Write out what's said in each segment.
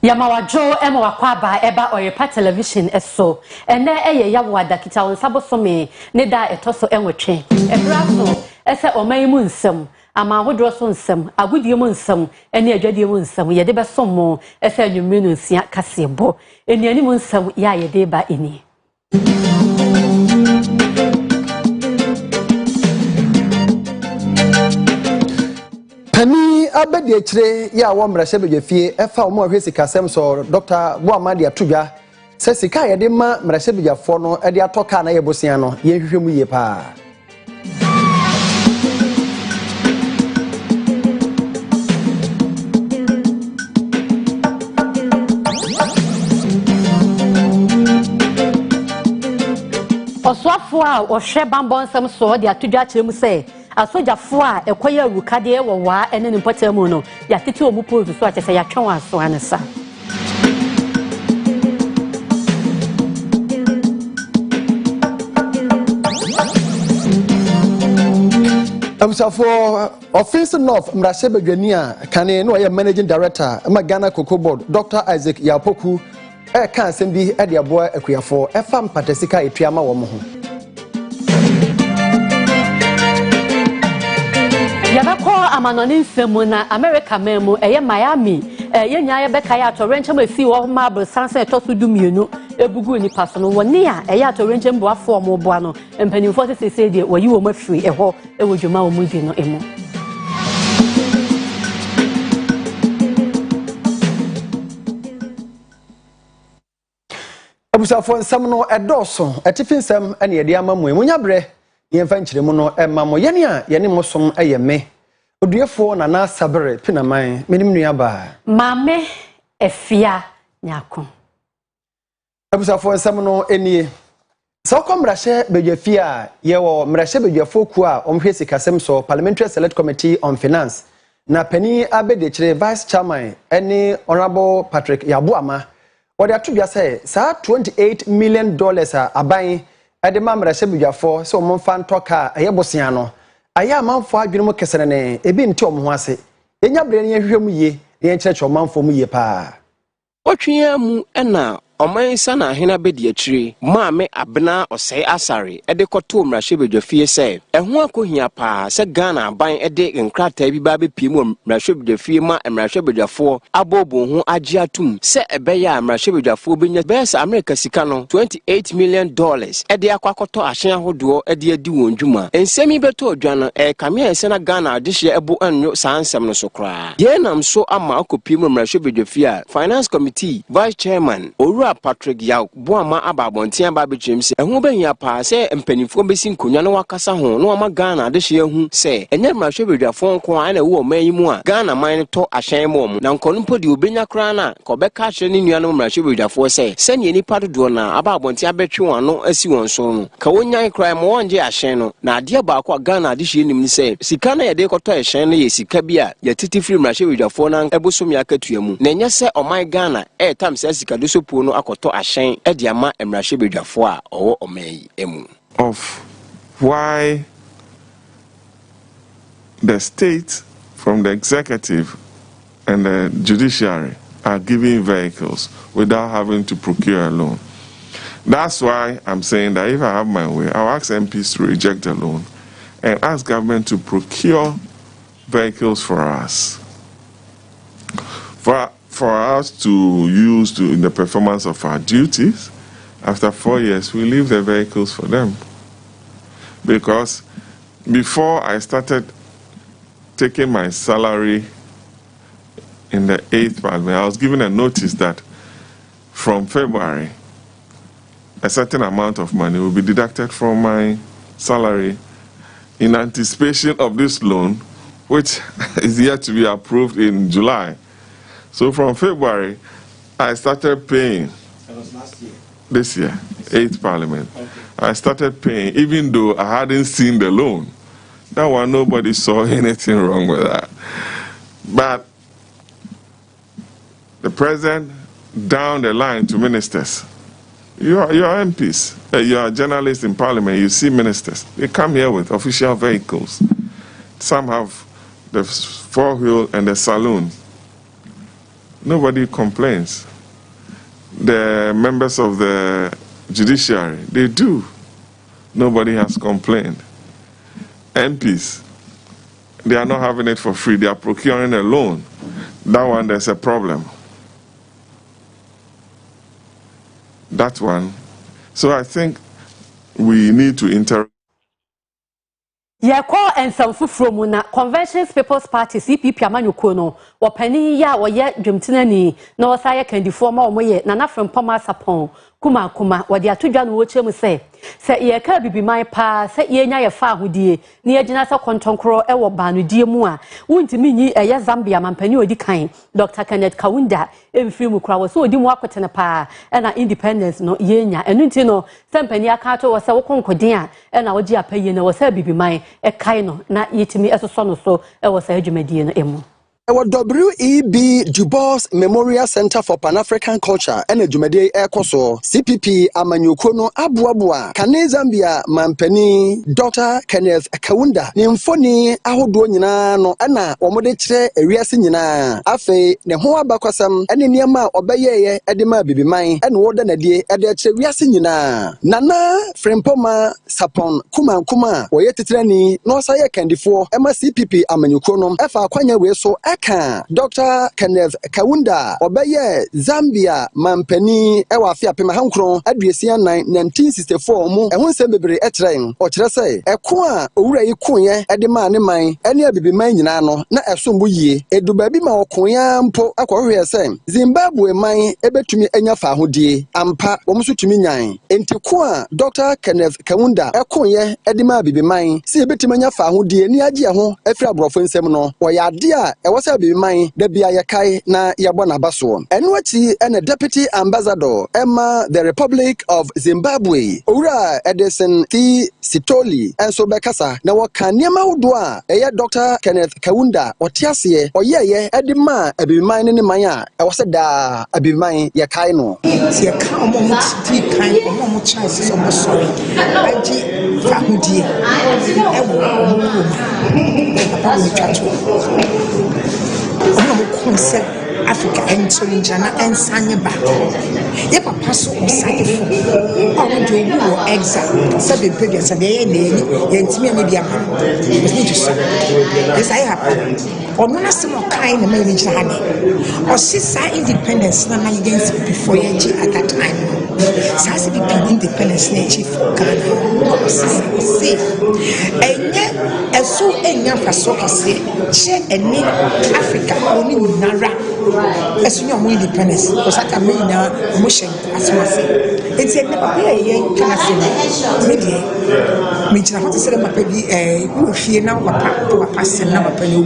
Yamawajo ema wakwaba eba Oyerepa television eso ene eye yawo adakita onsabo some ne da etoso enwetwe ebraso ese oman mu nsem ama hodro so nsem agudie mu nsem ene adwadie mu nsem ye de besom ese anwumre no nsia kasebo eni ani mu nsem ya ye de ba eni Pani abedi echire ya wo mrahye bedwafie efa wo hwe sikasem so Dr. Boamadi Atudwa se sika ye de ma mrahye bedwafo no e de atoka na ye bosia no ye hwehwe mu ye pa Oswafo a ohwe bambon nsem so de Atudwa kire mu se asoja fo a ekoya rukade e wowa ene ne mpotemu no ya tete omu pose so akese ya twon aso anesa Amsafo Office North mrahye bedwani a kane no ye managing director Ghana Cocoa Board Dr. Isaac Yapoku kan asem bi e de abo akuyafo efa mpatasika etuama wo mo ho Yabako amanoni nsemu na America memu eye Miami yenya ye beka ya torrenche mafi wo marble sanse etosu dumienu ebugu ni paso no woni a eye atorrenche mboafo omo boa no empanimfo sese de wayi wo mafiri eho ewodwuma wo mudi no emu Abusafo nsam no edoso etifinsam ene ye de amamu emunyabre yemfa nkyiremu no emamo yene a yene mosom eyeme oduefo na na sabere pinaman menim nuaba mame efia nyako Abusafo nsam no enie so mrahye bedwafie a ye wo mrahye bedwafo ku a omhwe sikasem so Parliamentary Select Committee on Finance na pani abedechire Vice Chairman ene Honorable Patrick Yabuama wode atudwa say sa $28 million aban ade ma mrahye bedwafo so omfa ntoka ayebosia no aya amanfo adwene mu kesere ne ebi nti omho ase enya bre ne hwehwem ye ne nkyerɛkyerɛ omanfo mu ye pa otwea mu ena oman sana ahena bedi akire maame abena osai asare ede koto mrahye bedwafie se eho akohia pa se Ghana aban ede nkrata bi ba bepie mu mrahye bedwafie ma mrahye bedwafo abobo ho agye atum se ebeya mrahye bedwafo benya besa America sika no $28 million ede akwakoto ahyen ahodo ede adi won dwuma ensemi beto odwa no kame ense na Ghana adehye ebo anyo sansem no sokra ye nam so ama akopie mu mrahye bedwafie a Finance Committee Vice Chairman Patrick Yabuama ababonten ababechim se ehu benya pa se empanifo besi nkonwa no wakasa ho no ama Ghana adehye hu se enye mrahye bedwafo nko a na wo man mu a Ghana man to ahyen mo na nkono podi obenya kra na ko beka hye ne nua no mrahye bedwafo se ne nipa dodo na ababonten abetwe won no asi won so no ka wonyan kra mo wonje ahyen no na ade ba akwa Ghana adehye nim ni se sika na yede koto ahyen no ye sika bia ya titi free mrahye bedwafo na ebosom yakatu mu na enye se oman Ghana tam se sika do sopo no akoto ahyen ediama mrahye bedwafo a owo omai emu of why the state from the executive and the judiciary are giving vehicles without having to procure a loan. That's why I'm saying that if I have my way, I'll ask MPs to reject the loan and ask government to procure vehicles for us. For us to use in the performance of our duties. After 4 years, we leave the vehicles for them. Because before I started taking my salary in the 8th Parliament, I was given a notice that from February, a certain amount of money will be deducted from my salary in anticipation of this loan, which is yet to be approved in July. So from February, I started paying. That was last year. This year, 8th Parliament. Okay. I started paying, even though I hadn't seen the loan. That one, nobody saw anything wrong with that. But the president, down the line to ministers, you are MPs, you are journalists in Parliament, you see ministers. They come here with official vehicles. Some have the 4-wheel and the saloon. Nobody complains. The members of the judiciary, they do. Nobody has complained. MPs, they are not having it for free. They are procuring a loan. That one, there's a problem. That one. So I think we need to interrogate. Yeah, call and some from na Conventions People's Party CPP amanyuko no wopani ya woye dwemtinani na wosaye kandifo ma omoye na na from poma sapon kuma wode atodwa no wochemu se ye ka bibiman pa se ye nya ye fa ahodie na ye gina se kontonkro e wo banodie mu a wuntimi nyi eye Zambia mampani odi kan Dr. Kenneth Kaunda emfiri kura wo so odi mu akotene pa e na independence no ye nya enu nti no sempani aka to wo se wo konkoden a e na wo gi apaye na wo se bibiman e kai no na yitimi esoso no so e wo se adwumadie no emu. WEB Du Bois Memorial Center for Pan-African Culture and Jumede Ekoso CPP Amanyukono Abuabua Kane Zambia Mampeni Dr. Kenneth Kaunda Nimfoni ahodo nyina no ana omode kire ewiase nyina afe ne ho abakwasam ene niam obeyeye edema bibiman ene woda nadie ede kire wiase nyina nana frempoma sapon kuma woye titirani no saye kandifo ema CPP Amanyukono efa akwanya we so Dr. Kenneth Kaunda obeye Zambia mampani ewa afia pema hankron aduesia 1964 mu ehun sembebre etren o kire se eko a owura yi konye ede ma ne man ene abibiman nyina no na esombo yie eduba bi ma okonya mpo akohwe se Zimbabwe man ebetumi enya fa ahodie ampa omso tumi nyan entiko a Dr. Kenneth Kaunda ekonye ede ma abibiman si ebetumi enya fa ahodie ni age ho afiri abrofo nsem no oyade a ewose abibiman da bia yekai na yabo na baso enwachi ene deputy ambassador Emma the Republic of Zimbabwe owura Edison T Sitoli enso bekasa na wakaniema wodo a eye Dr. Kenneth Kaunda otiase oyeye edema abibiman ne man a ewose da abibiman yekai no ye ka omo ti kan omo chance omo sorry aji fahudie ewo omo concept Africa and Solinjana and Sanyaba. Ye papa so side for. I want to do exile. Sabe previous and ye ntimi ame bia ma. Was need to say. Yes, I have. Or no some kind of manage honey. Or sister independence na against before ye at that time. Sasi be independence na chief Ghana. See. And so enya faso kese. Che eni Africa oni nara. As you know, independence, because I can mean emotion as well. It's a never be a class media. Which I want to say, my baby, who fear now, a person now, a penny.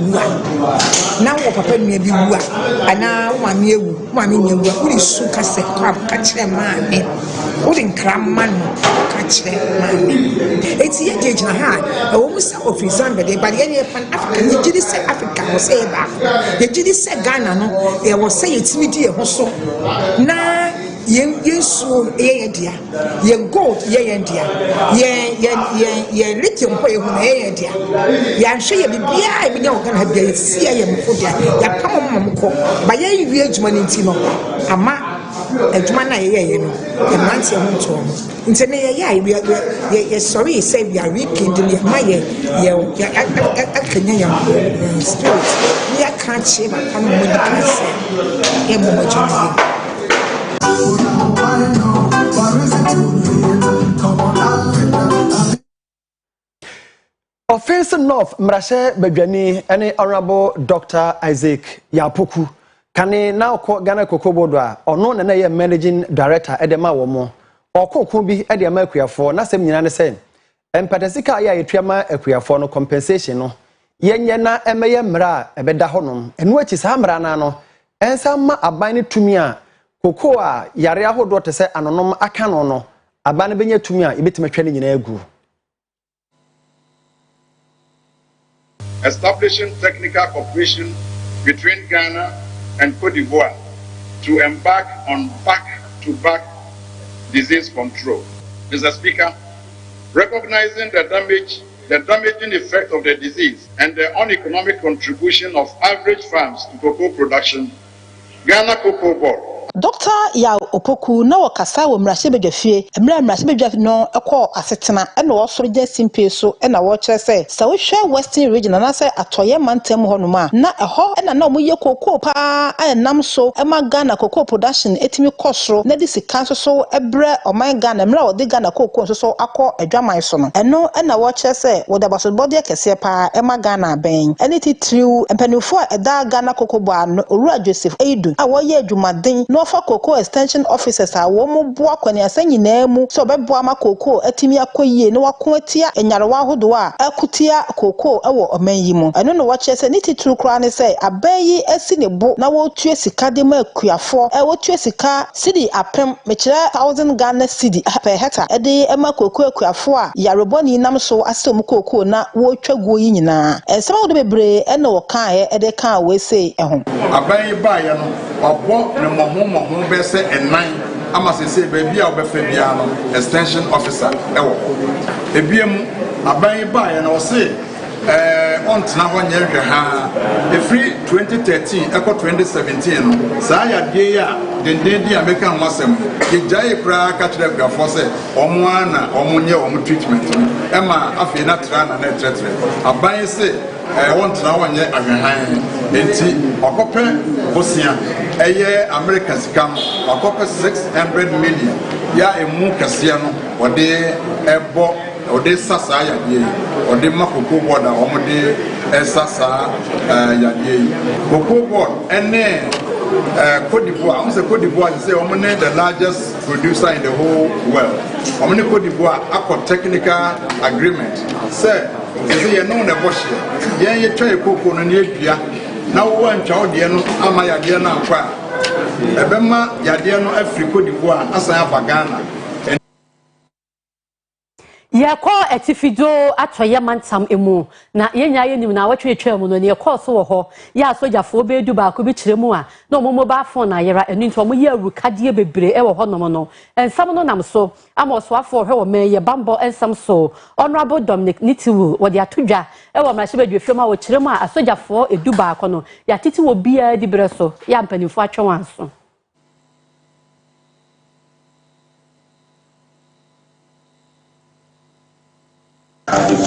Now, what papa may be woo, and now one year, who is so cast a crab, catch a man, wouldn't cram man, catch a man. It's a gauge in a hand, a woman's of his Zambia, but any African, you did say Africa was say back. You did say Ghana, no. I was saying it's me dear also. Na yen so ye dia. Yen gold ye dia. Yen lithium po ye hu ye dia. Yan hwe ye bibia e bi ne ogan ha bia si ye mfo dia. Ya pam mamko. Ba ye wi adwuma ne nti no. Ama adwuma na ye no. E mantie ho nto. Nti ne ye sorry say we are rekindling my ye akanya ya spirit. I can't say my family with Offense North Mrashe Bedwani any Honorable Dr. Isaac Yapoku Kane now Ghana Kokobodo or no na managing director Edema Womo or Kokubi Edema Equia na sem nyina ne sen empatesika ya etwama Equia no compensation no yenye na emeye mra ebeda honom enu achi sa mra na no ensa ma aban ne tumi a koko a yare ahodo te se anonom aka no no aban ne benya tumi a ebetime hwe ne nyina agu. Establishing technical cooperation between Ghana and Cote d'Ivoire to embark on back-to-back disease control. Mr. Speaker, recognizing the damaging effect of the disease and the uneconomic contribution of average farms to cocoa production, Ghana Cocoa Board. Dr. Yaw Opoku na wakasa wo mrasebedwafie mrasebedwafie no ekọ asetena na wo soro gya simpe so na wo kire se sa wo hwe Western region na se atoye mantam ho no ma na eho na mo ye cocoa pa ayenam so ema Ghana cocoa production etimi kosoro na di sika so ebre oman Ghana mra wo de Ghana cocoa so akọ adwaman so no eno na wo kire se wo da baso body kese pa ema Ghana ben eni titriu empanufo eda Ghana cocoa bar no Owura Joseph Eidu a wo ye adwumaden no for cocoa extension officers a wo mo boa kwani asanyi na mu so beboa ma cocoa atimi akoyie na wako atia enyarewa hodo a akutia cocoa ewo omanyi mu eno no wache se nititru kra ne se abayi asi ne bo na wo tue sika de ma akuafo wo tue sika cedi apem mekire 1000 Ghana cedi per hectare ede ema cocoa akuafo a yareboni nam so asom cocoa na wo twaguo yi nyina ensema wo de bebre ena wo kan ede kan we se eho abayi ba ya no wabo ne moho be se enan ama se baby a obefa bia no extension officer ewo ebiem aban ba ya no se ontena ho nya hwe ha efri 2013 eko 2017 no saa ya die ya denden di ameka nwasem gejai kra ka kire grafo se omo ana omo nye omo treatment ema afi na tra na tretre aban se ontena ho nya ahwehan enti okope bosia eye American scam okope 600 million ya emu kase no ode ebo ode sasa ya die ode makoko board a omode sasa ya die koko board ene Côte d'Ivoire on say Côte d'Ivoire say omone the largest producer in the whole world omone Côte d'Ivoire accord technical agreement say ye no na bosh ye twa koko no na edua na wo antwa ode no ama ya die na akwa ebema ya die no Africa Côte d'Ivoire asan abagana Yako etifido atoye mantam emu na yenya yenim na watwetwa mu no ne course wo ho ya sojafo be du ba ko bi kiremu a na omo mobile phone na yera enu nto omo ye awukade bebre e wo ho no no ensam no nam so ama so afo hwe wo me ye bambo ensam so Honorable Dominic Nitiwu wo de atodwa e wo mra shebedwefie ma wo kiremu a asojafo edu ba ko no ya titi wo bia di bre so ya mpanifo atwenwan so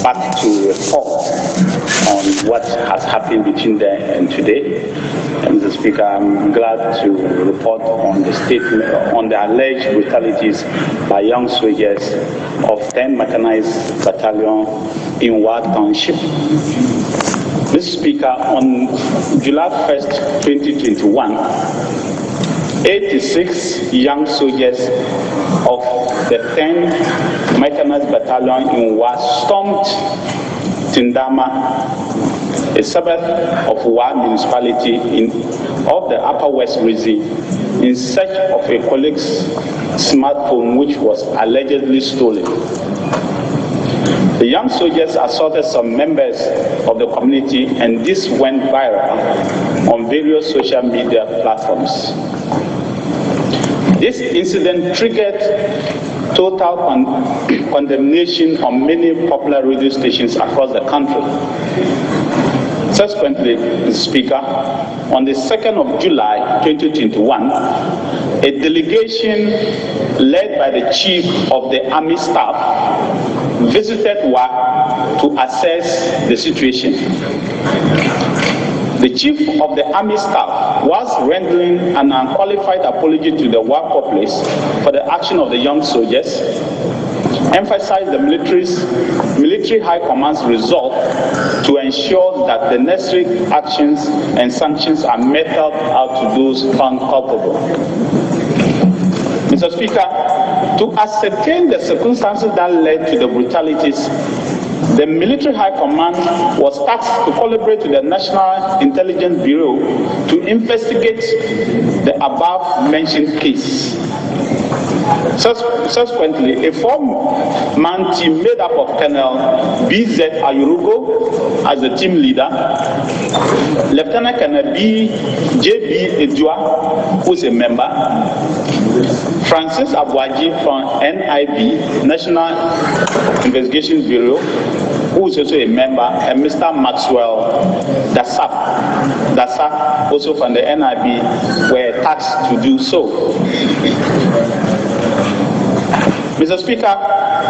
back to report on what has happened between then and today. Mr. Speaker, I'm glad to report on the statement on the alleged brutalities by young soldiers of 10 Mechanized Battalion in Ward Township. Mr. Speaker, on July 1st, 2021, 86 young soldiers of the 10th Mechanized Battalion in Wa stormed Tindama, a suburb of Wa municipality of the Upper West region, in search of a colleague's smartphone which was allegedly stolen. The young soldiers assaulted some members of the community, and this went viral on various social media platforms. This incident triggered total condemnation on many popular radio stations across the country. Subsequently, Mr. Speaker, on the 2nd of July 2021, a delegation led by the Chief of the Army Staff visited WA to assess the situation. The Chief of the Army Staff was rendering an unqualified apology to the WA populace for the action of the young soldiers, emphasized the military high command's resolve to ensure that the necessary actions and sanctions are meted out to those found culpable. Mr. Speaker, to ascertain the circumstances that led to the brutalities, the military high command was tasked to collaborate with the National Intelligence Bureau to investigate the above-mentioned case. Subsequently, a four-man team made up of Colonel BZ Ayurugo as the team leader, Lieutenant Colonel JB Edua, who is a member, Francis Abwaji from NIB, National Investigation Bureau, who is also a member, and Mr. Maxwell the SAP also from the NIB were tasked to do so. Mr. Speaker,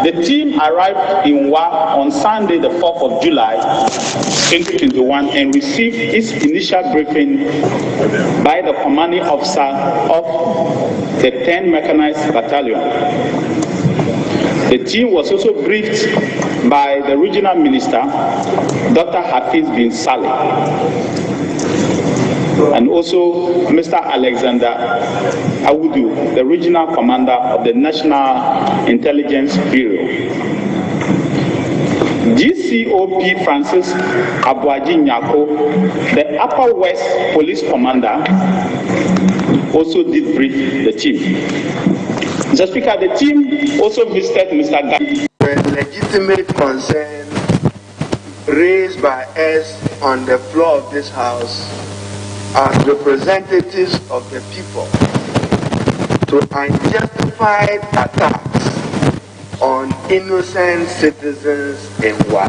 the team arrived in WA on Sunday, the 4th of July, 2021, and received its initial briefing by the commanding officer of the 10th Mechanized Battalion. The team was also briefed by the regional minister, Dr. Hafiz bin Saleh, and also Mr. Alexander Awudu, the regional commander of the National Intelligence Bureau. GCOP Francis Abuaji Nyako, the Upper West Police Commander, also did brief the team. Mr. Speaker, the team also visited Mr. Gandhi. The legitimate concern raised by us on the floor of this House as representatives of the people to unjustified attacks on innocent citizens in WA.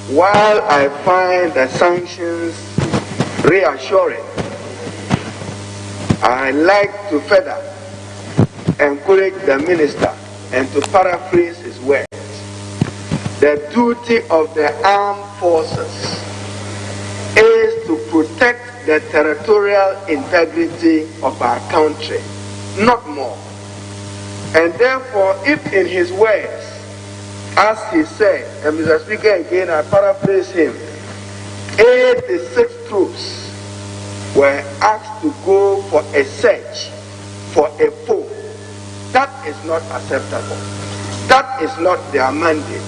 While I find the sanctions reassuring, I like to further encourage the minister and to paraphrase his words. The duty of the armed forces is to protect the territorial integrity of our country, not more. And therefore, if in his words, as he said, and Mr. Speaker, again I paraphrase him, 86 troops were asked to go for a search for a foe, that is not acceptable. That is not their mandate.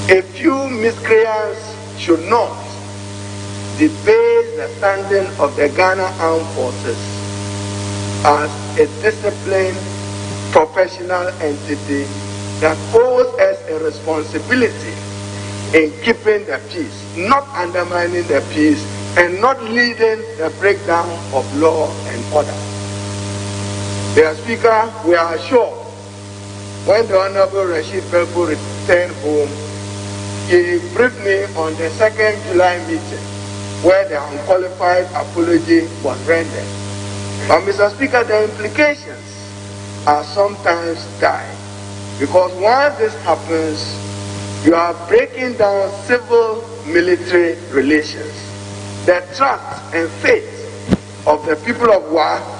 A few miscreants should not debase the standing of the Ghana Armed Forces as a disciplined, professional entity that owes us a responsibility in keeping the peace, not undermining the peace, and not leading the breakdown of law and order. Mr. Speaker, we are assured when the Honorable Rashid Belpo returned home, he briefed me on the 2nd July meeting where the unqualified apology was rendered. But Mr. Speaker, the implications are sometimes dire, because once this happens, you are breaking down civil-military relations. The trust and faith of the people of WA.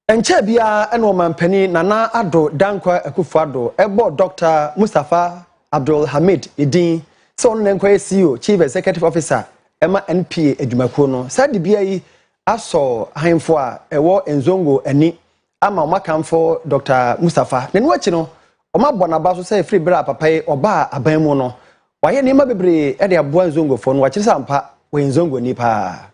Enche bia eno mampani Nana Ado Dankwa Akufo-Addo ebo Dr. Mustafa Abdul Hamid Idin so on nenkwa CEO Chief Executive Officer Emma NPA Edumakuo no sadi bia yi aso hanfo a ewo Enzongo ani ama makamfo Dr. Mustafa nenu achi no omabọ na ba so say free bra papai oba aban mu no waye nema bebre e de aboa Enzongo fo no wa kirisa ampa we Enzongo ni pa.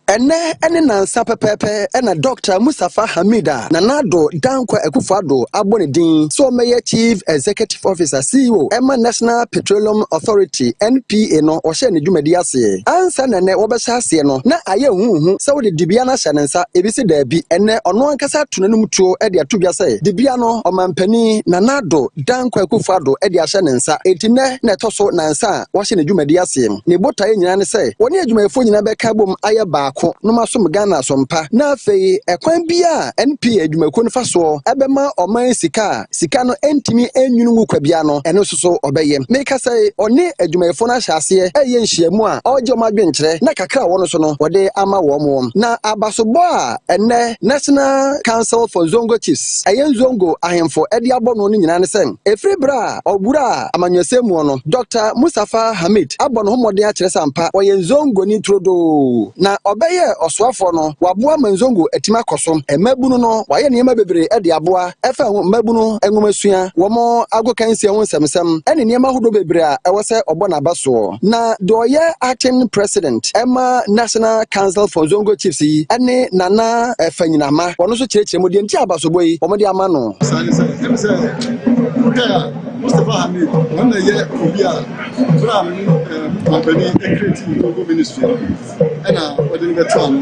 Ene nansa pepepe ena Dr. Mustafa Hamida Nana Ado Dankwa Akufo-Addo abone din so meye Chief Executive Officer CEO Emma National Petroleum Authority NPA no ohye ne dwumadi ase ansa nene wo behya ase no na aye huhu se wo de dibia na hye nensa ebisi daabi ene ono ankasa tunanum tuo e de atodwa se dibia no omampani Nana Ado Dankwa Akufo-Addo e de ahye nensa etine na etoso nansa wo hye ne dwumadi ase ne botae nyina ne se woni adwumayefo nyina beka bom aye ba no masom Ghana sompa na afei ekwan bia NPA adwumakuo no faso ebema oman sika no entimi enwunu kwa bia no eno soso obeye meka say one adwumayefo na hyase eye nhyiamu a oje omadwenkyere na kakra wono so no wode ama wo mo na abasobo a ene National Council for Zongo Chiefs eye Zongo ahemfo ede abono no nyina ne sen efri bra obura amanwesemu no Dr. Mustafa Hamid abono homode a kyere sampa oye Zongo ni trodo na obeye oswafo no waboa manzongo etima koso emabunu no waye niema bebre e de aboa efa mabunu enwomasua womo agokansi ho nsemsem ene niema hodo bebre a ewose obona baso na de oye acting president Emma National Council for Zongo Chiefs ene Nana Fanyinama wono so kirekire mo de nti abasoboyi omode ama no Mustafa Hamid, one year Obia, company, creative logo ministry, and what did get on?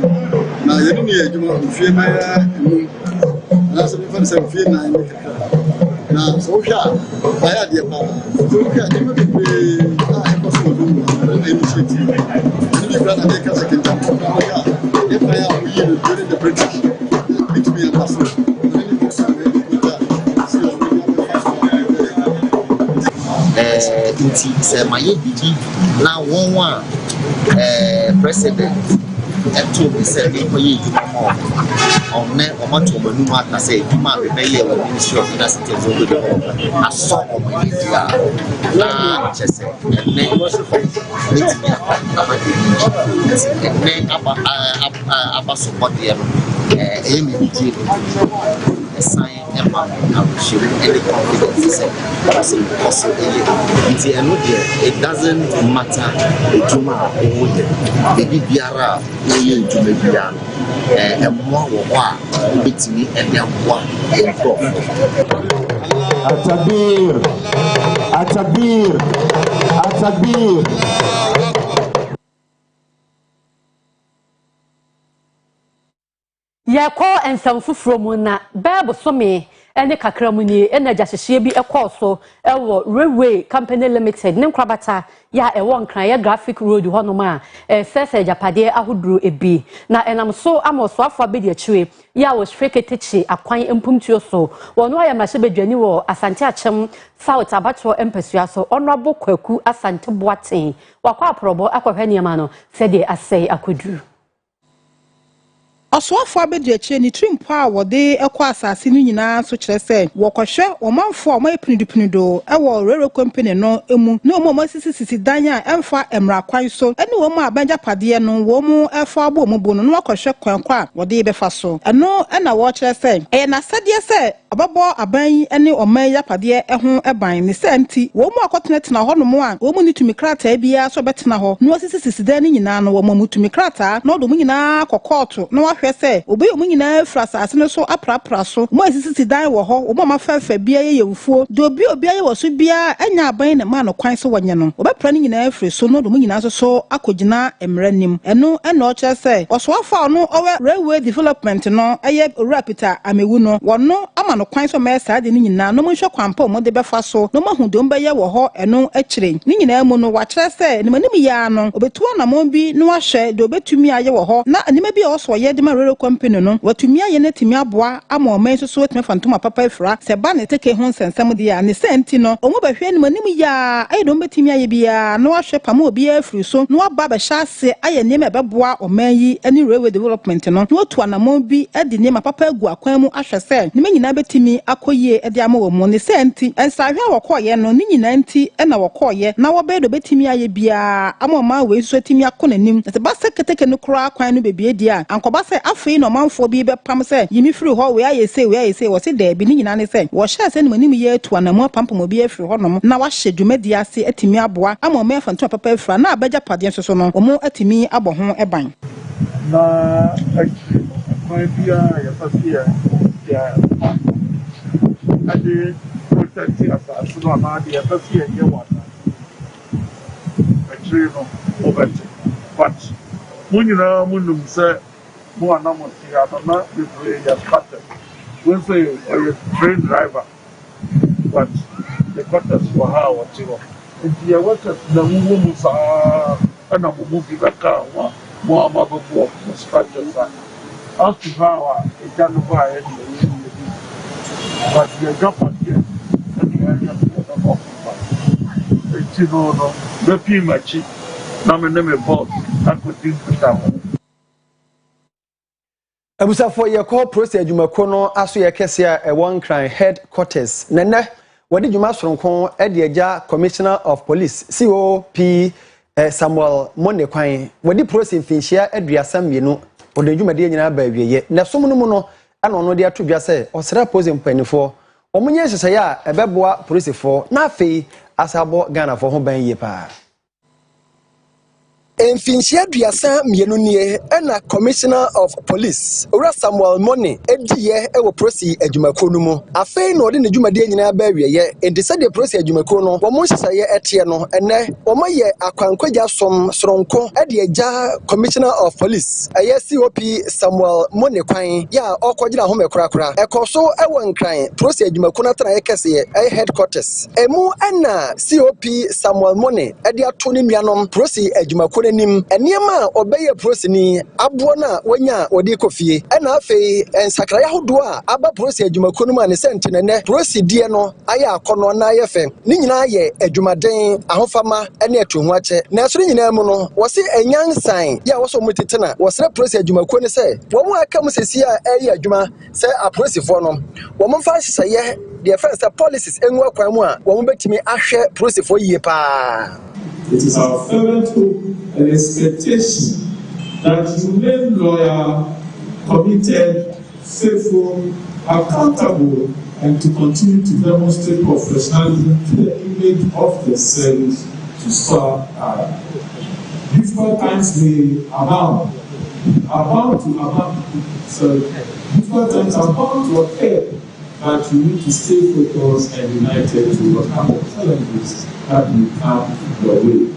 Now, you didn't hear you fear my and that's a difference of fear. na so hwa baya de pa so hwa de me be e ko so do initiative ni be na de ka se kenta ko ya e pa ya o yi during the British it be a pass inti se maye bibi na won wa president eto bi se ni ko yi juma onne o ma to manu ma ta se juma be be ye wo Ministry of Industry and Rural Development aso o ma yi dia na chese ne meeting ya aba ne aba support ye e mi meeting sign emma she any confidence say because it doesn't matter juma o de biara no ye juma biara emmo wo a bitimi edemwa enko atabir Yako ensam fufuro mu na bebo some ene kakra mu ni ena gyahyehyɛ bi ekɔso ɛwɔ Railway Company Limited ne nkrabata ya ɛwɔ nkran ya graphic road hɔ no ma sese japade ahoduro ebi na enam so amoso afọ abedi akyire ya wo hweketechi akwan empumtuo so wɔno ayɛ mahye bedwani wɔ Asante Achem South Abacho empasua so honorable Kwaku Asante Boaten wakɔ aprobo akɔhwɛ niam no sɛde asɛe akoduru Oswafo abedieche ni trimpo a wode ekwa asase no nyina so kire se wokohwe omanfo o mai pinidipinido ewo Railway Company no emu na omo sisi dan a emfa emra kwan so ene wo mu abanja pade no wo mu efa abo mu bo no wakohwe kwankwa a wode befa so eno na wo kire se na sade se obabo aban ene oman ya pade ho eban ni se anti wo mu akotenetena ho no mu a wo mu ni tumi krata bia so betena ho no sisi dan nyina no wo mu tumi krata no do mu nyina kokoto no se obi omu nyina frasa asene so aprapra so mo asisi dan wo ho o ma fafa bia ye yewufuo do obi aye wo so bia anya aban na ma no kwan so wonye no obepra ni nyina afri so no do mu nyina so akogina emranim eno o kire se osoafa no owe Railway Development no eye rapita amewu no wono ama no kwan so ma sa de ni nyina no mo hwe kwampa mo de befa so no ma hudom be ye wo ho eno akire ni nyina mu no wa kire se ni manim ya no obetuo na mo bi no ahwe de obetumi aye wo ho na anima bi o so ye de ma Railway Company no watumi aye na timi aboa ama oman so watumi fantoma papa efra se ba ne teke ho nsensam de ya ne senti no omo bahwe ne manim ya aye do betumi aye bia no ahwe pama obi afiri so no aba ba hyase aye ne mebeboa oman yi ani Railway Development no otu anamon bi edi ne papa agu akwan mu ahwe se ne nyina betimi akoyie edi ama wo mu ne senti ensahwe awokoye no ne nyina nti na wokoye na wo be do betimi aye bia ama oman we so timi akonanim se ba seketeke no kura akwan no bebie di a ankoba se afei no manfo bi be pam se yimi firi ho we aye se wo se da bi ni nyina ne se wo hye se ne manim ye tu anamu pampam obi afiri ho no na wa hye dwumadi ase atimi aboa ama o mefa nto papa afira na abagya pade so no omo atimi abɔ ho eban na akwan bia ya pasia ya ade protect asase no ama de ya pasia ye wata actually no obet but munyina munum se mo anamo ti adona be ya started we say a train driver but the quarters for how what you and the workers na mu musa ana mu bi baka wa mo amabo for structures as to how it can buy it but the government and the area of it you know no be pimachi na me name boss akoti kuta Abusafo yɛkɔ process adwumako no aso yɛkɛse a ɛwɔ nkran headquarters nene wɔde dwuma soronko ɛde agya Commissioner of Police COP Samuel Monekwan wɔde process mfinhyia aduasa mmienu wɔde dwumade nyina ba awieye na som no mu no ana ɔno de ato dwa sɛ ɔsra process mpanifo ɔmonye hyehyɛ a ɛbɛboa policefo na afei asabɔ Ghana fo ho ban yie pa Mfinhyia duasa mienu nie na Commissioner of Police Ora Samuel Money ediye ewo prosi adwumako no mu afei na ode ne dwumade nyina ba wieye enti se de prosi adwumako no wo mo hyesaye etie no ene wo maye akwankwaja som soronko ede agya Commissioner of Police COP Samuel Money kwan ya okogira ho mekrakra ekoso ewo nkran prosi adwumako na tana yekese headquarters emu na COP Samuel Money ede ato ne nuanom prosi adwumako nim eniema obeye prosini abo na wanya odi kofie na afei ensakraya hodo a aba prosi adwumako no ma ne sentene ne prosi die no aya akono na ayefe ni nyina ye adwumaden ahofama ene atohu ache na so nyina mu no wose enyansan ya woso mutetena wosre prosi adwumako ne se wo mu aka musesi a eye adwuma se aprosifo no wo mu fa hyesaye the first policies enwa kwan mu a wo mu betimi ahwe prosifo yie pa. It is our fervent hope and expectation that you remain loyal, committed, faithful, accountable, and to continue to demonstrate professionalism to the image of the service to serve our. Difficult times may abound to occur, but you need to stay focused and united to overcome the challenges that will come your way.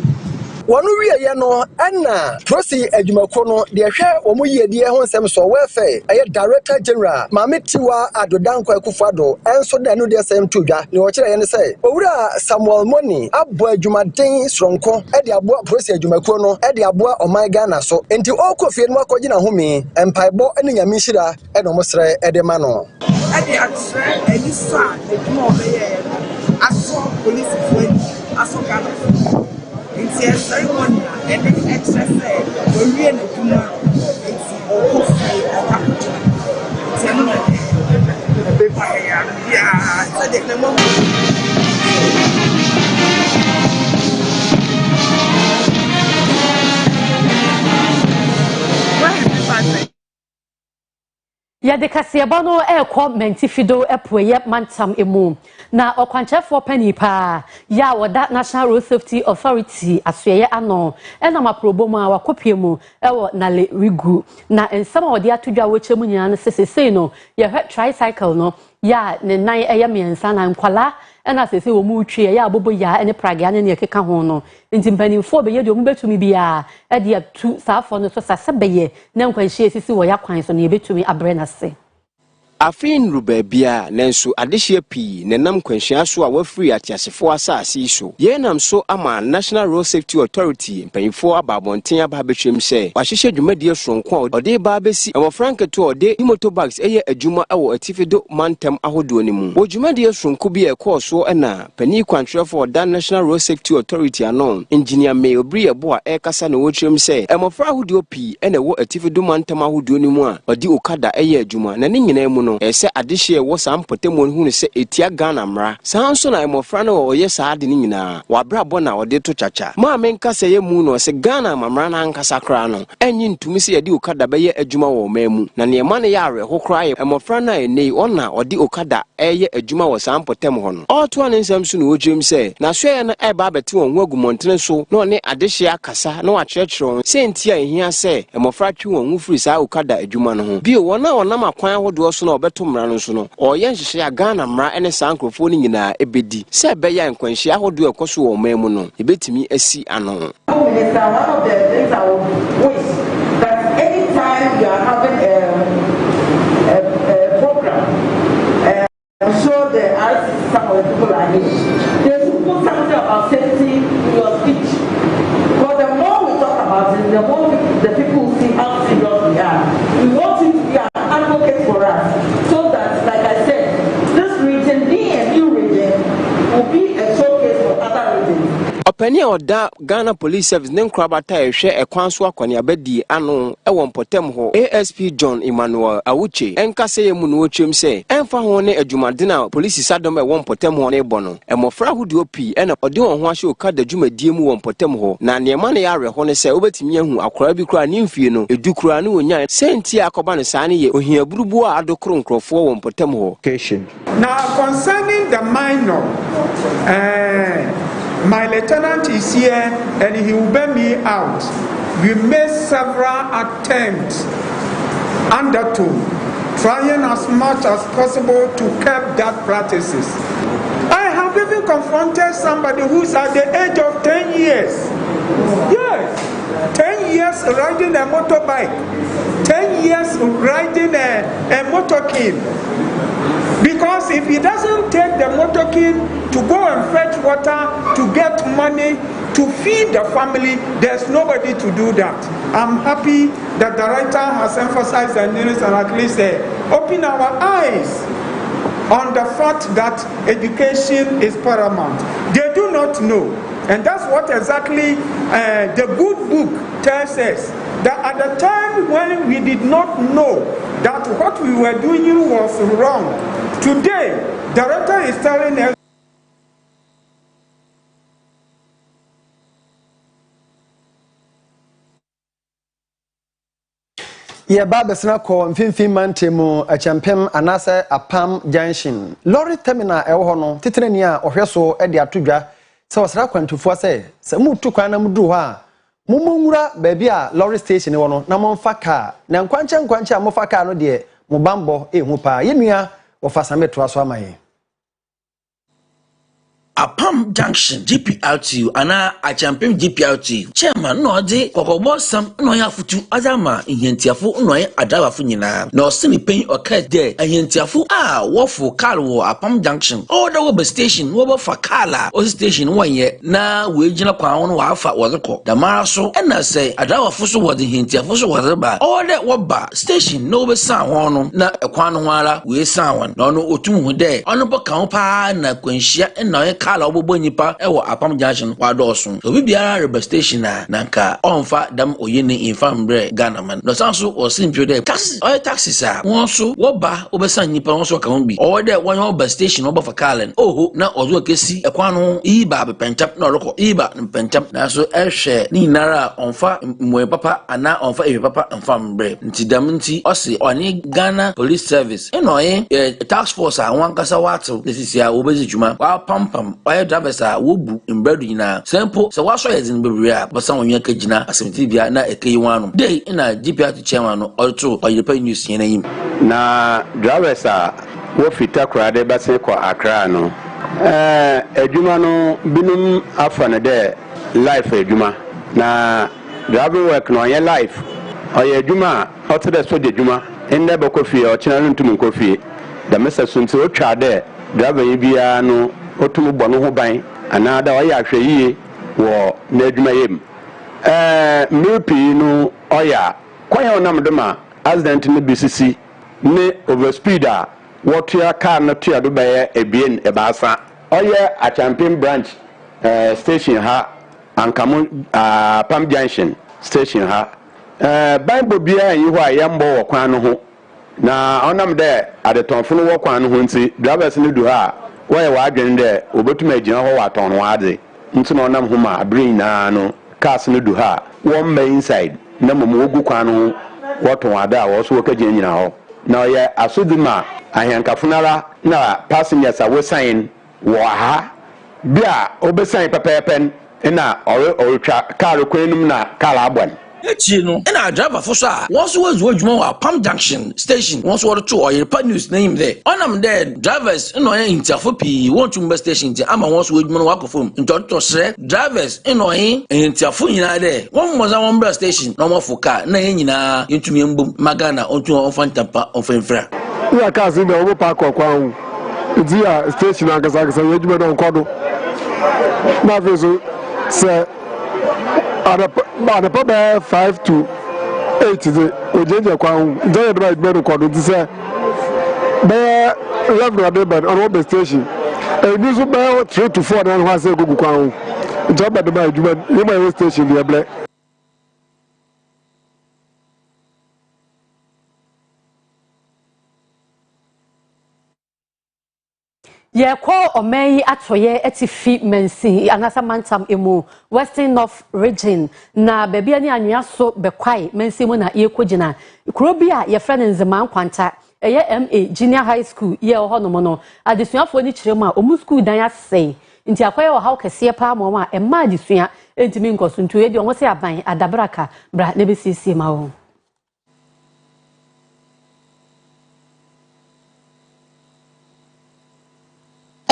Wanu wiye no ana prosi adwumako no de hwe omo yedie ho nsem so wefe aye Director General Mametiwa Adodanko Akufado enso da no de sem tudwa ne o kire ye ne se owura Samuel Money abo adwumaden soronko e de abo prosi adwumako no e de abo oman Ghana so enti okofie no akogina home empaibo ene nyame hira e no mosre e de ma no e de atre elisa edwuma obeye aso police for aso Ghana. It's a ceremony and then extra say we really do not ya de kasiaba no menti fido epoye mantam emu na okwanchefo pani pa ya woda National Road Safety Authority asuyeye ano na maprobomu a wakopiemu ewo na le rigu na ensama odi atudwa wechemu nyina no sesesei no ye tricycle no ya ne nan eye miensa na nkwala na sesei wo mu twie ya abobo ya ene pragia ne ekeka ho no ntimpanimfo be ye de omu betumi bia e de atu saafo no so sasebeye na nkwanhie sisi wo yakwan so ne ye betumi abre na se Afin rubabia nenso adehye pi nenam kwanhia so a wafiri atiasefo asase so ye nam so ama National Road Safety Authority mpanyimfo ababonten aba betwem se wahyehyɛ dwumadie sonko ode ba besi emofranketo ode motorbikes eye adwuma ewo atifido mantem ahodo ni mu odwumadie sonko bi ekɔso na pani kwantwerefo da National Road Safety Authority anon engineer May Obri ebo a ekasa na wotwem se emofra ahodo pi ene wo atifido mantem ahodo ni mu a ode okada eye adwuma na ne nyina mu no ese adehye wo sampotemo hu ne se etia Ghana mra sanso na emofra no oye saade ni nyina wabrabo na ode to chacha ma menka se ye mu no se Ghana mamra na nkasa kra no enyi ntumi se yede okada be ye adwuma wo mamu na ne ma ne ya awe ho kra emofra na enei ona ode okada eye adwuma wo sampotemo ho no oto ne nsam so no wodwem se na so ye no eba bete won agumontene so no ne adehye akasa no akyerɛkyerɛ se ntia ehia se emofra twi won hu firi sa okada adwuma no ho bi wona wona makwan ahodo so no beto mra no so no oye nhyehyɛ ya Ghana mra ene sankrofo ni nyina ebedi se beya nkwanhye ahodo ekoso wo mamu no ebetimi asi ano. One of the things I would wish that anytime you are having a program, I'm sure the RCC, some of the people are here, they should put something about safety in your speech. But the more we talk about it, the more the people will see how serious we are. We want you to be an advocate for us, so that, like I said, this region, being a new region, will be a showcase for other regions. Openi oda Ghana Police Service ne nkrabata ehwe ekwanso akwani abedi ano ewo mpotem ho ASP John Emmanuel Awuche enkase yemu no otwem se emfa ho ne adwumade na police sadom ewo mpotem ho ne bono emofra hudi opi ena ode won ho ahye okada dwumadie mu wo mpotem ho na neema ne yare ho ne se obetimi ahu akora bi kura ne mfie no edukura ne onya senti akoba ne saa ne ye ohia burubu a adokro nkrofo wo mpotem ho. Now concerning the minor My lieutenant is here and he will bail me out. We made several attempts undertook, trying as much as possible to curb that practices. I have even confronted somebody who's at the age of 10 years. Yes, 10 years riding a motorbike, 10 years riding a motorcade. Because if he doesn't take the motorcade to go and fetch water, to get money, to feed the family, there's nobody to do that. I'm happy that the writer has emphasized and at least open our eyes on the fact that education is paramount. They do not know. And that's what exactly the good book tells us. That at the time when we did not know that what we were doing was wrong, today the writer is telling us ye babesna ko mfimfim mantemu achampem anase apam junction lorry terminal e ho no tetenani a ohweso e de atodwa se osra kwantufo se mutu kwan na mudu ho a mumonwura baabi a lorry station wo no na monfa car na nkwanche a mofa car no de mo bambo ehu pa yenua ofasa meto aso amaye Apam Junction GPRT ana achampem GPRT chairman no de kokobo sam no ya futu azama ihentiafo no ya adawafo nyina na osini pen oka de ahentiafo a wofo car wo Apam Junction all the wo station wo fa car o station wonye na we gina kwa no wa afa wozeko da mara so na say adawafo so wo de hentiafo so wo ba all the wo ba station no be san ho no na ekwan no ara we san won na no otum hu de ono bo kan pa na kwanhia na kala obobo nipa ewo Apam Junction wadosun obi biara rebe station na nka onfa dam oyene infam bre Ghana man no sanso o simpio de taxis a won so wo ba obesan nipa won so ka won bi o de won oba station oba fa kalen oho na ozo kesi ekwan no iba be pentap na roko iba pentap na so ehwe ni nara onfa mwe papa ana onfa ewe papa infam bre nti dam nti osi oni Ghana Police Service enoye task force a wan kasa wato desisi a obezi juma wa pampam oye drivers a wobu imbredu nyina simple so waso yezin bebre a bosa wonwa ka gina asemti bia na ekeyi wanu dey ina GPRT chairman no oto Oyerepa news yen yim na drivers a wo fita krade ba se kwa Accra no edwuma no binum afa ne de life edwuma na driver work no ye life oye edwuma oto de so de edwuma ende be kofi o china ntum kofi da mesa sunti o twa de driver yi bia no otum bono ho ban anada oya hweyie wo na adwuma yem mepi no oya kwanya onam dema accident ne BCC ne overspeed a wotua car na tua do baye ebien ebaasa oya achampem branch station ha ankamo Apam Junction station ha Bible bia yi ho ayembo wo kwan no ho na onam de adetonfo no wo kwan no ho nti drivers ne du ha why wadwen de obetum agina ho waton wade nti no nam homa brain na no cars no du ha one main inside na momo ogu kwan no waton wade a wo so ka gina nyina ho na ye asoduma ahiankafunara na passengers a we sign wo ha bia obesan pepepen na orutwa car kwenum na car abon echi no na driver for so a won so wazu adwuma wa Apam Junction station won so to Oyerepa news name there onam there drivers no yan interfo pi won to station ti ama won so adwuma no wakofom ntoto sre drivers no yan interfo nyina there won mo za won bra station no mo foka na yan nyina yentumi mbom magana ontu on fantampa on fanfra ya kazi be obo park kwa hu dia station agasa adwuma don kodo na vezo se Ada 5 to 8 de ojeje kwa nje de ba gbe ko do ti se be level de ba on the station e ni so be 3 to 4 na ho se gugu kwa hu nje ba de ba adwuma ni ma station de ble ye ko omeyi atoye etifi mensi anasa mantam emu Western North region na baby ani anwea so bekwai mensi mu na ye kogina krobi a ye friend nzema kwanta eye MA Junior High School ye ho no mo no adesuafo ni kirema omu school dan asei nti akoye wo haw kese pa mo ma e ma adisua entimi nkoso ntu e de won se aban adabraka bra ne besisi ma wo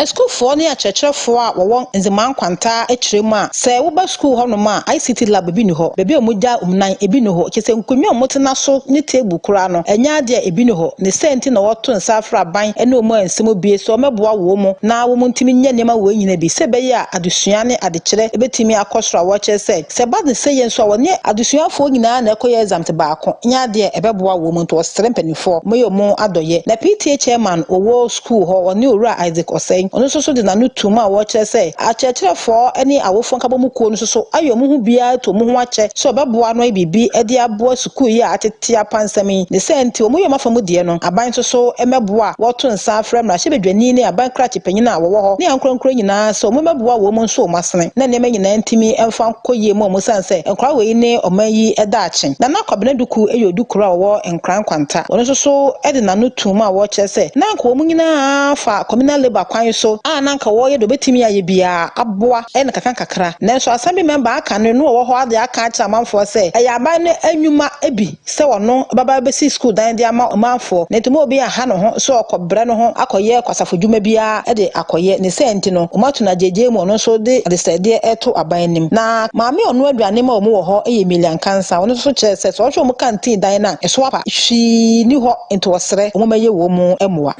School for near church for one in the man quanta a trema. Say, Uber school honoma, ICT lab binoho, baby muja umnine ebinoho, kissing kumio motanaso, ni table crano, and yadia ebinoho, the sentin or to and safra bine, and no more and some be so mebwa womo, now woman timinia nema wing be sebeya, adusiane at the chile, ebetimi acostra watcher said. Seba the saying so near adusia for na nekoya zam tobacco, yadia ebebwa woman to a strempany for, moyo mo adoye, na PTA chairman or war school or new ra Isaac or saying. Ono so de nanu tuma wo che say achecherefo ani awofo nkabom kuo no so ayomu hu bia to mu hu ache so beboa no bibi e de aboa sukuu yi atete apansami ne senti omu yoma famu de no aban so emeboa woto nsa afrem na hyebedwani ne aban krache panyina wo ho ne ankronkro nyina so omu meboa wo mu nso masene na ne manyina ntimi emfa koye mu sanse enkra we ne omayi eda achen na nakobene duku eyodukura wo enkran kwanta ono so de nanu tuma wo che say na nko omu nyina fa communal labor kwan so nanka wo ye do betimi aye bia aboa e na kakra nanso assembly member aka no wo ho ade aka acha manfo se e ya ban ne anwuma ebi se wono baba besi school dan de ama manfo ne timo obi aha no ho so okobre no ho akoye kwasafo dwuma bia e de akoye ne senti no omato na jeje mu no so de sede eto aban nim na maame ono aduane ma omo wo ho e million cancer ono so che se so hwo mo canteen dan na e so apa hwi ni ho into osre omo maye wo mu emoa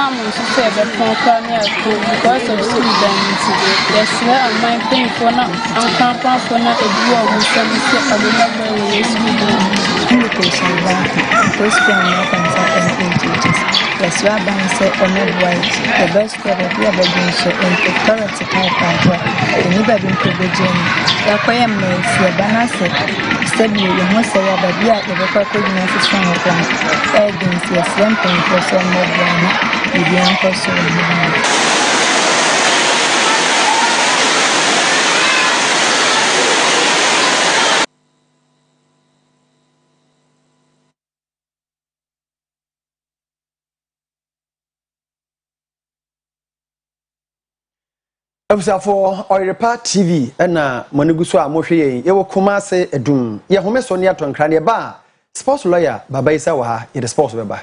someone to say that from Crimea because of solidarity. Yes, I'm my thing for now. I'm camping for now. A duo of some Invitation bank, post from North and Southern teachers. Yes, Rabbi said, on the white, the best for the being so into currency type and what the never been to the gym. Yakoyam knows your banner said, you must say about the other record from a plan. Against your slumping for some more than. for Oyerepa TV na manuguso a mohwe yen ye wokoma se edum ye home so ne atonkra ne ba sports lawyer baba isa wa ha ye sports beba.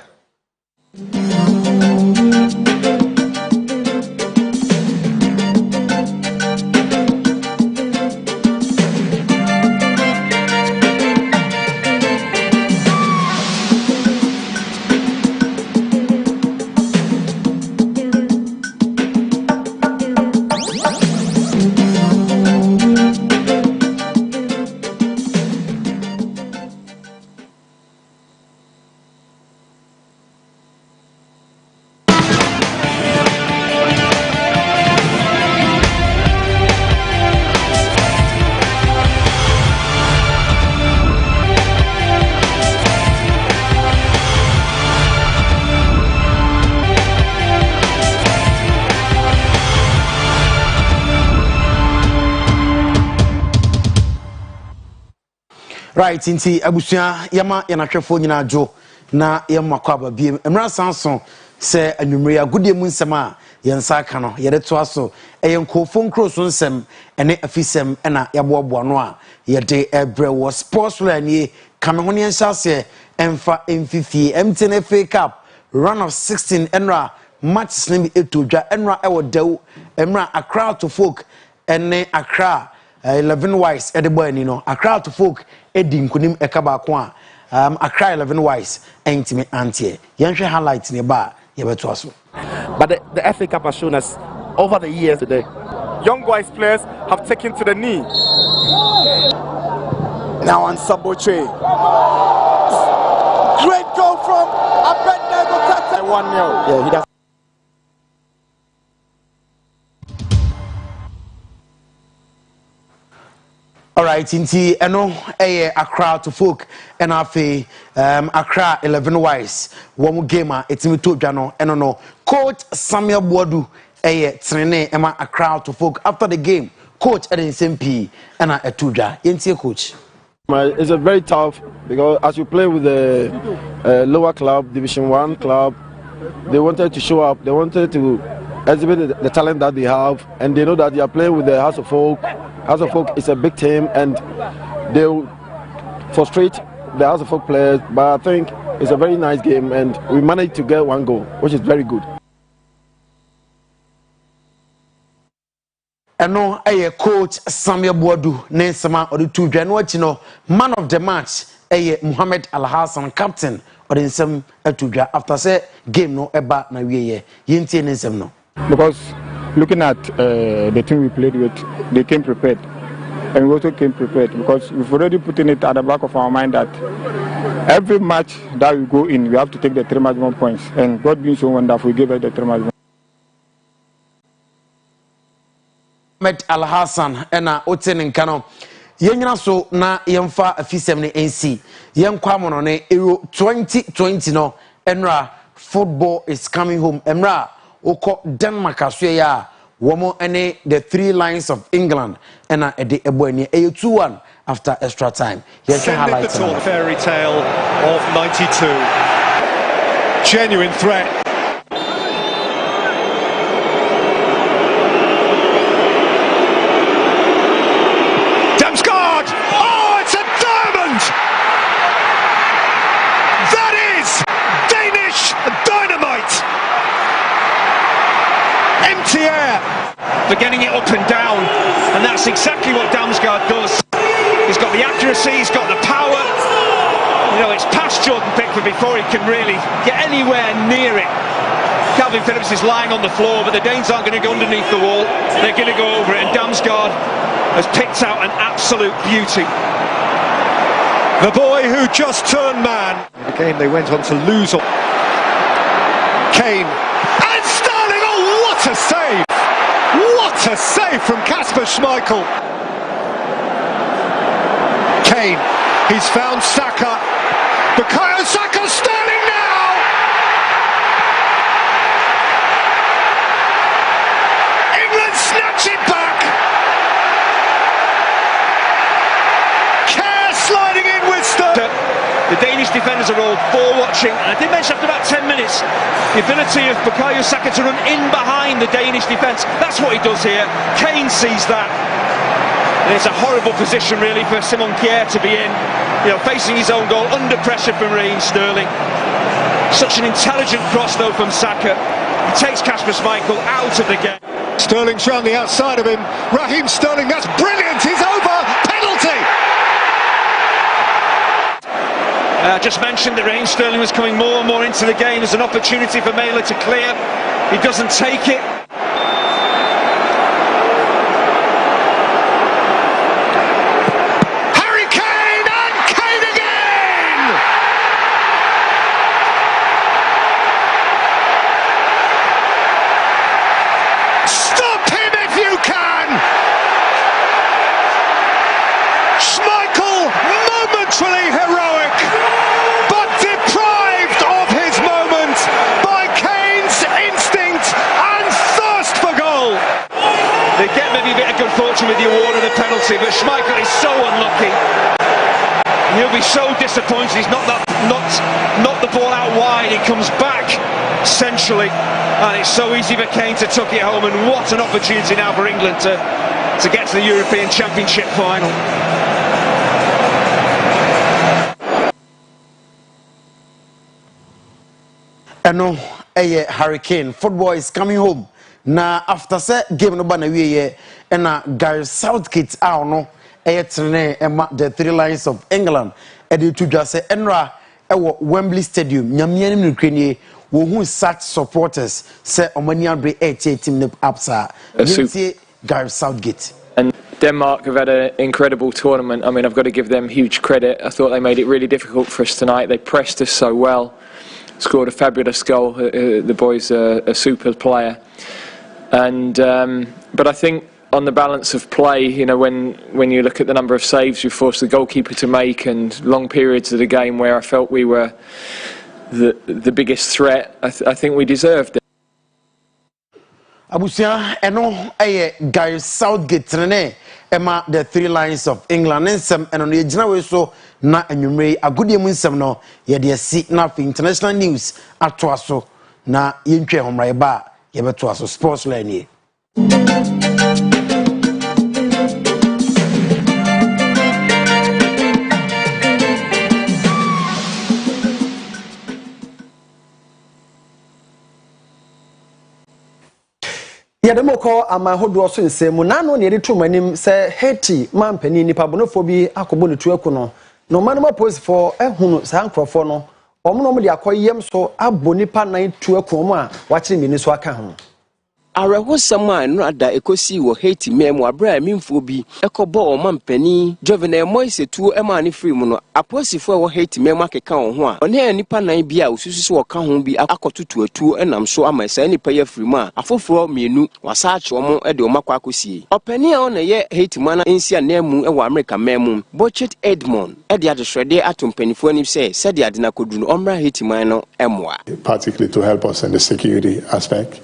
Right, inti abusua yama yanahwefo nyina jo na yama kwaba biem emra sanso se anwumre agudie mu nsem a yensa aka no yede to aso eyenkofo nkroso nsem ene afisem na yaboaboa no a yede ebre wo sports lanie kamehone yenhyase emfa emfifie MTN FA Cup run of 16 enra matches ne etodwa enra ewo dew emra Accra to folk ene Accra 11 wise edebo ani no Accra to folk edi nkunim ekaba ko a Accra 11 wise entime antie yenhwe highlight ne ba yebeto aso. But the FA Cup has shown us over the years today young boys players have taken to the knee. Now on Saboche, great goal from Abednego Tata. 1-0. Yeah, he does. All right, inti eno Accra to folk NFA Accra 11 wise one gamer etimi to dwa no eno no coach Samuel Boadu trene ema Accra to folk after the game coach Eden SMP ena etudwa yentie coach. It's a very tough because as you play with the lower club, Division 1 club, they wanted to show up. They wanted to exhibit the talent that they have, and they know that they are playing with the House of Folk. House of Folk is a big team, and they will frustrate the House of Folk players. But I think it's a very nice game, and we managed to get 1 goal, which is very good. Eno eye coach Samuel Boadu ne nsema odi tu dwa no achi no man of the match eye Mohamed Al Hassan captain odi nsem atu dwa after say game no eba na wieye yentie ne nsem no. Because looking at the team we played with, they came prepared, and we also came prepared because we've already put in it at the back of our mind that every match that we go in, we have to take the 3 maximum points, and God being so wonderful, we gave us the 3 maximum. Mohamed Al Hassan ena otenin kano yenyina so na yemfa afisem ne NC yenkwa mono ne Euro 2020 no enra football is coming home emra oko Denmark aso ya womo ene the 3 Lions of England ena ede eboani 2-1 after extra time. Here's the highlight. The fairy tale of 92. Genuine threat. For getting it up and down, and that's exactly what Damsgaard does. He's got the accuracy, he's got the power. You know, it's past Jordan Pickford before he can really get anywhere near it. Calvin Phillips is lying on the floor, but the Danes aren't going to go underneath the wall. They're going to go over it, and Damsgaard has picked out an absolute beauty. The boy who just turned man. Again, they went on to lose. Kane. And Sterling, oh, what a save! What a save from Kasper Schmeichel. Kane, he's found Saka. Bukayo Saka, Sterling now! England snatch it back. Kerr sliding in with Sterling. The Danish defenders are all ball-watching, and I did mention after about 10 minutes the ability of Bukayo Saka to run in behind the Danish defence. That's what he does here. Kane sees that. And it's a horrible position really for Simon Kjær to be in, you know, facing his own goal, under pressure from Raheem Sterling. Such an intelligent cross though from Saka. He takes Kasper Schmeichel out of the game. Sterling's round the outside of him. Raheem Sterling, that's brilliant, he's over! Penalty! Just mentioned that Raheem Sterling was coming more and more into the game. There's an opportunity for Mailer to clear. He doesn't take it. Harry Kane and Kane again! Stop him if you can! Schmeichel momentarily heroic. They get maybe a bit of good fortune with the award of the penalty, but Schmeichel is so unlucky. And he'll be so disappointed he's not the ball out wide. It comes back centrally, and it's so easy for Kane to tuck it home. And what an opportunity now for England to get to the European Championship final. Eno Harry Kane, football is coming home. Na after say game no ba na wieye na Gareth Southgate no trene ema the 3 Lions of England e dey to dwa say enra e wo Wembley Stadium nyamianim no krenie wo hu such supporters say omani abre team ne upsa Gareth Southgate. And Denmark have had an incredible tournament. I mean, I've got to give them huge credit. I thought they made it really difficult for us tonight. They pressed us so well, scored a fabulous goal. The boy's a super player. And but I think on the balance of play, you know, when you look at the number of saves you forced the goalkeeper to make and long periods of the game where I felt we were the biggest threat, I think we deserved it. Abusia eno Gareth Southgate trene ema the 3 Lions of England nsem eno no yegina we so na anwumre agodie mu nsem no ye de si na international news atoa so na yentwe homra ba yebeto aso sports line. Yademoko amahodo so nsemu nano ne retu manim se Haiti mampani nipa bonofo bi akobo ne tuaku no no manoma police for ehunu sa nkrofo no omno de akoyem so abo nipa nan tuaku mu a wakire mini so aka ho Arehosam a no ada ekosi wo Haiti memu abra minfo bi ekobo o mampani Jovenel Moise tuo ema ne free mu no aposifo wo Haiti memu akeka wo ho a one nipa nan bi a osususu wo ka ho bi akototo atuo enam so ama sa nipa ya free mu a afoforo mienu wasa ache omo de o makwa akosie opani a ona ye Haiti mana ensia na mu ewo America memu Bochet Edmond de adehwede atompanifo anim se de ade na kodu no omra Haiti man no emwa particularly to help us in the security aspect,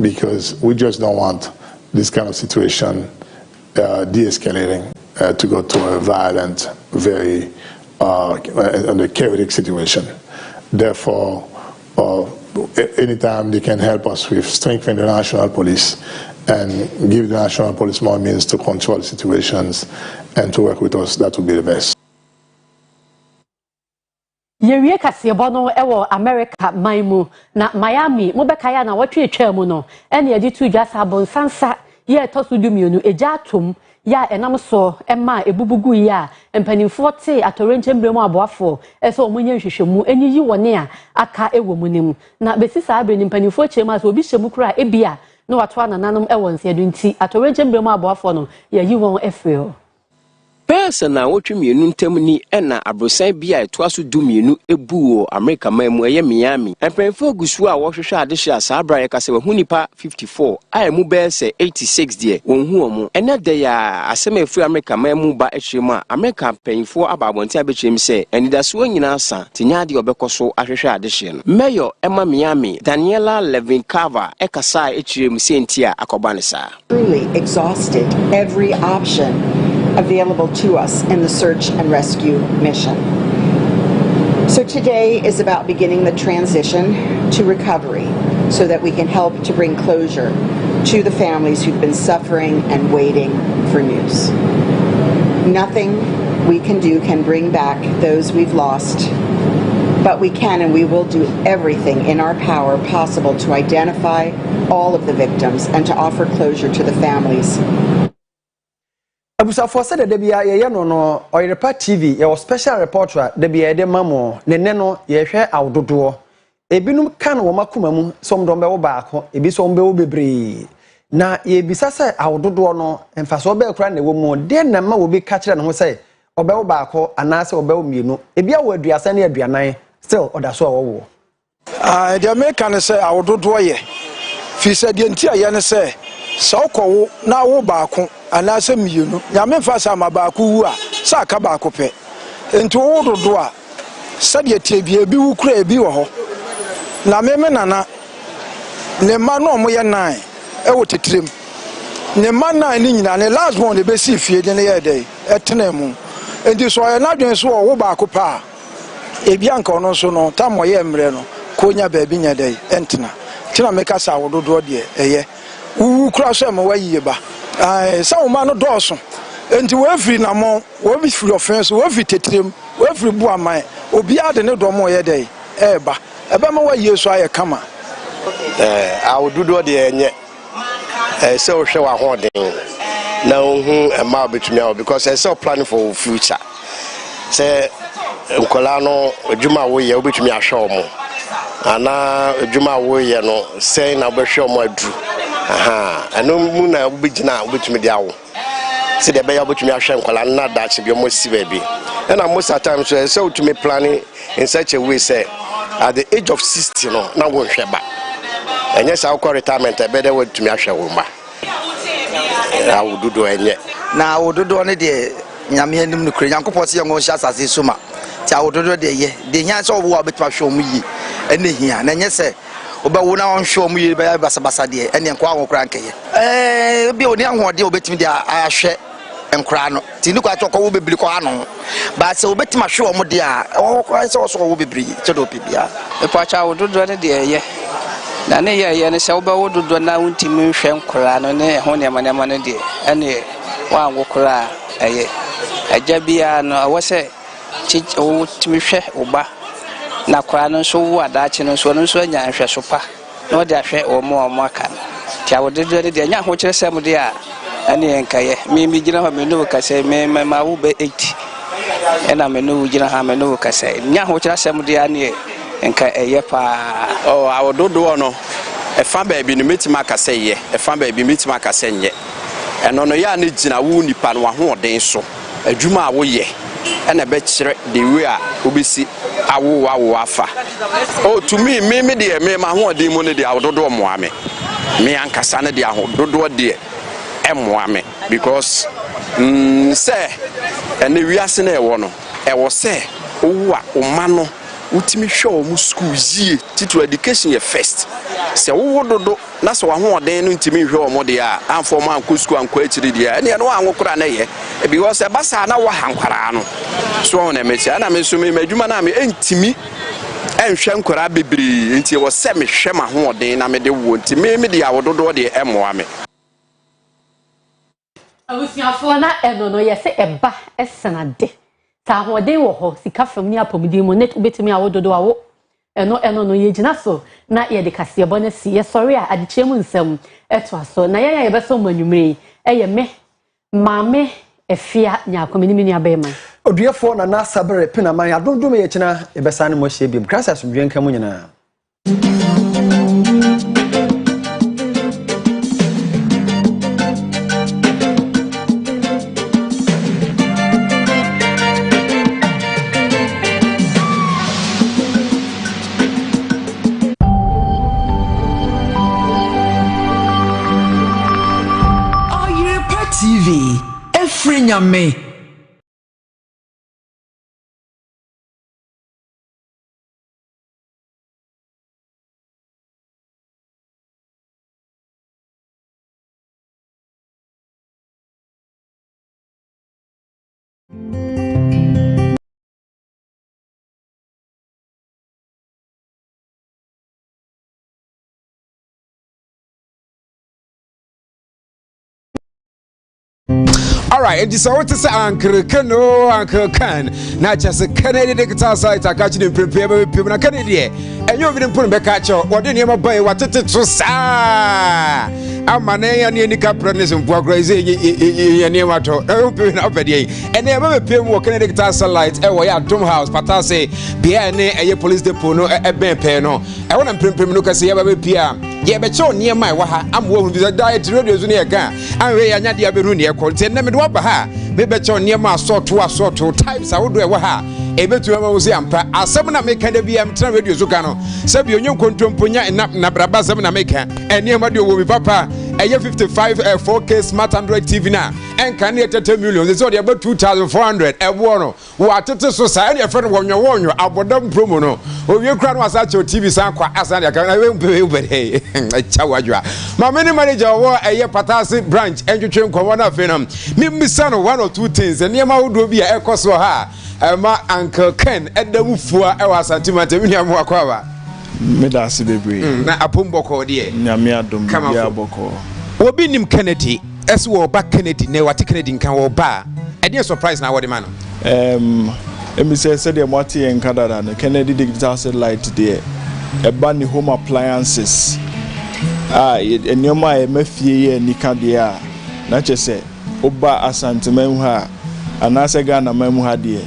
because we just don't want this kind of situation de-escalating to go to a violent, very chaotic situation. Therefore, anytime they can help us with strengthening the national police and give the national police more means to control situations and to work with us, that would be the best. Yewie kasebo no ewo America maimu na Miami mobekaya na watwe twam no ene yedi tu dwasa abonsansa ye tosudumionu ejatom ya enam so ema ebubugu ya empanimfo te atorenche mbremu aboafo eso omunye nhwehwemu enyiyi wone a aka ewo munim na besisa abre ni empanimfo chema so obi hyemu kura ebia na wato anananom ewo nsedu nti atorenche mbremu aboafo no yayi won efreo Pesa na wotwemienu ntam ni ena abrosan bia etoaso dumienu ebuo America mamu eye Miami empenfo gusu a wohwehwe adehye asabra ye kase wahunipa 54 a emu be se 86 de wonhu omo ena de ya asem efri America mamu ba ehwem a America penfo ababonti abechem se enidaso nyina asa tinya de obekoso ahwehwe adehye no Mayor Emma Miami Daniela Levin Carver ekasa ehwem sentia akobanisa Really exhausted every option available to us in the search and rescue mission. So today is about beginning the transition to recovery so that we can help to bring closure to the families who've been suffering and waiting for news. Nothing we can do can bring back those we've lost, but we can and we will do everything in our power possible to identify all of the victims and to offer closure to the families. Abusafo said the bia ye no Oyerepa TV your special reporter the bia de mamo ne no ye hwe awdodo ebinum kan wo makoma mu som don be wo baako ebi som be wo bebre na ye bisa se awdodo no emfaso be kura na wo mu de na ma wo bi ka kire ne ho se obe wo baako anase obe wo mienu ebi awo aduasa na aduanan still odaso wo the American say awdodo ye fi se de ntia ye ne se sokwo na wo baako anase mienu nyame mfasa mabaako wu a saka baako pe enti wo dodo a sade tiebie bi wu kura ebi wo ho na meme nana ne ma no mo ye nan e wo tetrem ne ma nan ni nyina ne last one de be si fie de ne ye dey etena mu enti so ye na dwen so wo baako pa ebi anka ono so no ta mo ye mre no ko nya ba bi nya dey entena tina meka sa wo dodo de eye wu kura so mo wa yiye ba some man no doso enti we free na mo we be free offense we free tetrem we free bu aman obi ade ne do mo ye dey eba ma wa yesu aye kama awududo de enye se o hwe wa ho den na ohun ma betumi awo because I still planning for future se nkola no adwuma wo ye obetumi ahwe omo ana adwuma wo ye no se na behwe omo adu anu mu na obegina obetumi de awo se de be ya obetumi ahwe nkola na dachi bi omo si ba bi and most of the time so to me planning in such a way say at the age of 60 no na wo hwe ba enye sa ko retirement e be de wo tumi ahwe wo ma awududo enye na awududo ne de nyame anim no kure yankopɔ se yengo hya asase suma ti awududo de ye de hia so wo obetuma hwe omu yi ene hia na enye se obawo na on hwe omu yi be basa de ene nko ahokora nkeye bi oni ahode obetumi de ahwe enkra no ti ni kwa toko wo bebiri ko ano ba se obetima hwe omu de a ohokora se wo so wo bebiri che do pibia e pa cha awududo ne de ye na ne ye ne se obawo dodo na untimi hwe nkora no ne ho ne manema ne de ene wa ngo kora eye agya bia no awose o timi hwe oba na kora no so wo adache no so anya hwe so pa na o de ahwe o mo aka ti awododo de anya ho kire sem de a ene enkaye mi gina ho me no ka se me ma wo be 80 ena me no gina ha me no ka se nya ho kire sem de ane enka eye pa oh awododo no efa baabi no metima aka se ye efa baabi metima aka se nye eno no ya na gina wo nipa no ho oden so adwuma a wo ye ena be kire the way a obesi awo afa oh to me de me ma ho oden mo ne de awododo mo ame me ankasa ne de awododo de emoame because say ene wiase na ewo no ewo say owu a oma no utimi hwe o mu school yie title education ye first se wo dodo na se wa ho oden no ntimi hwe o mo de a amfo ma anko school anko akiri de a ene no anwo kura na ye because e basa na wa hankwara no so na mechi ana me so me madwuma na me entimi enhwe nkora bebiri nti wo se me hwe ma ho oden na me de wo nti me de awododo de emoa me abusiafo na eno no ye se eba esenade ta hoden wo ho sika fam ni apomudi mo net ubetimi awododo awo eno no ye gina so na ye de kase bo na si ye sorry a adechie mu nsam eto aso na ye beso manwumre eye me maame efia nya akomini mini abema oduefo na na sabere pinaman adondom ye kina e besa ne mo hye bim krasa so dwen kam nyina TV, Efrinyame. All right, and this what to say Uncle Can. Not just a Canadian digital site. I catch you in prepare people na Canadian. And you even put back at you. What did you buy? What it to say? I'm an any capranis and progress in your matter. Open up at ye. And never pay more Canadian digital satellite. Away at Tom House, Patase, Biane, a police depot, no, a ben peno. I want to print Lucas here, Pia. Yeah, but so near my waha, I'm walking with a diet radio near gun. I'm very another Berunia content. Baha, maybe near my sort to types. I would do a waha. Able to have a museum. As someone make a BM radio Zucano. Sabio, you control Punya and Nabraba Samana maker. And near Madio will be Papa. A year 55 4K smart Android TV now. And can you 10 million? It's only about 2,400. A warno. What a society, a friend when you warn you about them promo. No, your crown was at your TV sound as I can hey, Chawadra. My many manager wore a year Patasi branch and you train Corona Venom. Me son one or two things, and near my would be a echo so high. My Uncle Ken at the Mufua, I was Antimatemia Mwakwa. Medasi bebre na apomboko de nyame adom bia boko obi nim Kennedy as wo ba Kennedy ne wate Kennedy nkan wo ba e dey surprise na wode ma no emi say de moti en kadada no Kennedy digital satellite de e ba ni home appliances enema e mafie ye nika de a na chese oba asanteman ha anase Ghana mamu ha de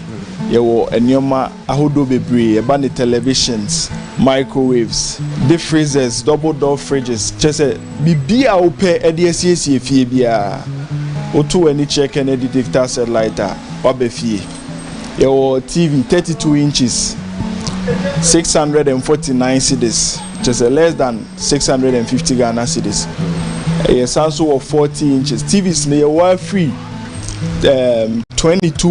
yewo enema ahodo bebre e ba ni televisions, microwaves, deep freezers, double door fridges. Chese bibia ope ediesie fie bia otu ani check Kennedy digital satellite obe fie yewo TV 32 inches 649 cedis, chese less than 650 Ghana cedis. Yes, also of 40 inches TVs ne yewo free 22